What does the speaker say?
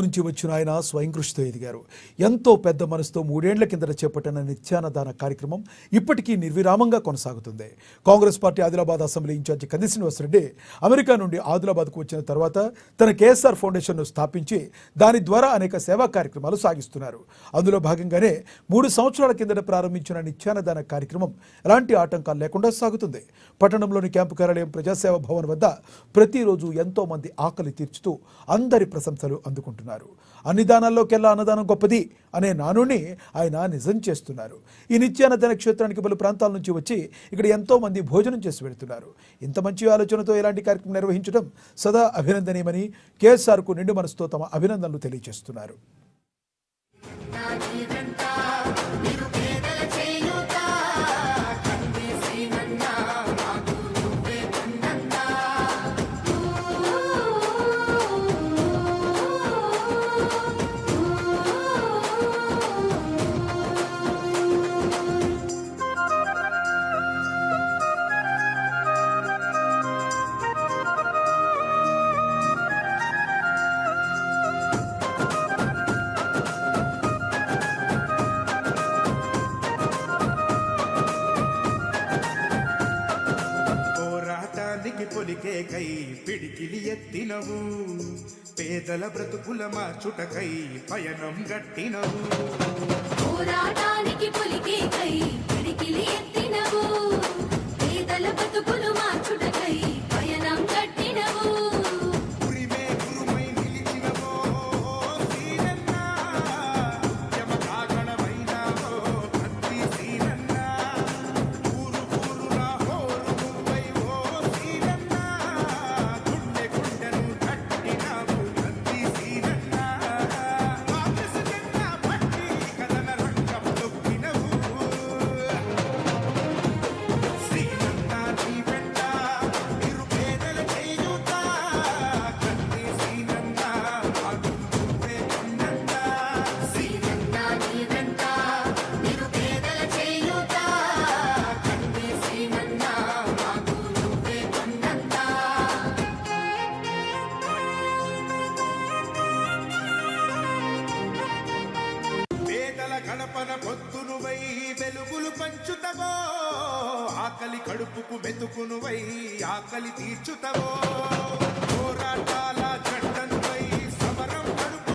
నుంచి వచ్చిన ఆయన స్వయం కృషితో ఎదిగారు. ఎంతో పెద్ద మనసుతో 3 ఏళ్ల కిందట చేపట్టిన నిత్యాన్నదాన కార్యక్రమం ఇప్పటికీ నిర్విరామంగా కొనసాగుతుంది. Congress party Adilabad assembly in charge Kandi Srinivasareddy America నుండి ఆదిలాబాద్కు వచ్చిన తర్వాత తన కేఎస్ఆర్ ఫౌండేషన్ను స్థాపించి దాని ద్వారా అనేక సేవా కార్యక్రమాలు సాగిస్తున్నారు. అందులో భాగంగానే 3 సంవత్సరాల కిందట ప్రారంభించిన నిత్యాన్నదాన కార్యక్రమం ఎలాంటి ఆటంకాలు లేకుండా సాగుతుంది. పట్టణంలోని క్యాంపు కార్యాలయం ప్రజాసేవ భవన్ వద్ద ప్రతిరోజు ఎంతో మంది ఆకలి తీర్చుతూ అందరి ప్రశంసలు అందుకుంటున్నారు. అన్ని దానాల్లోకెల్లా అన్నదానం గొప్పది అనే నానుని ఆయన నిజం చేస్తున్నారు. ఈ నిత్యాన్నదాన క్షేత్రానికి పలు ప్రాంతాల నుంచి వచ్చి ఇక్కడ ఎంతో మంది భోజనం చేసి వెళుతున్నారు. ఇంత మంచి ఆలోచనతో ఇలాంటి కార్యక్రమం నిర్వహించడం సదా అభినందనీయమని కేఎస్ఆర్కు నిండు మనసుతో తమ అభినందనలు తెలియజేస్తున్నారు. పొలికే కై పిడికిలి ఎత్తినవు, పేదల బ్రతుకుల మార్చుటకై పయనం గట్టినవు. పోరాటానికి పొలికే కై పిడికిలి ఎత్తినవు, పేదల బ్రతుకులు మార్చుటకై పయనం గట్టినవు. ఉరిమే గురుమై నిలిచినవో సీనన్న, యమకాగణమైనవో కత్తి సీనన్న. ఊరు ఊరున హోరు నువ్వై ఓ సీనన్న, గుండె గుండెను కట్టినవు కత్తి సీనన్న. కాంగ్రెస్ జెండా పట్టి కథన రంగం తొక్కినవు. సీనన్న నీ వెంట నిరుపేదల చేయూత, కత్తి సీనన్న మాకు నువ్వే కొన్నంత. సీనన్న నీ వెంట నిరుపేదల చేయూత, కత్తి సీనన్న మాకు నువ్వే కొన్నంత. పేదల గడపన పొద్దునువై వెలుగులు పంచుతవో, ఆకలి కడుపుకు మెతుకునువై ఆకలి తీర్చుతవో. పోరాట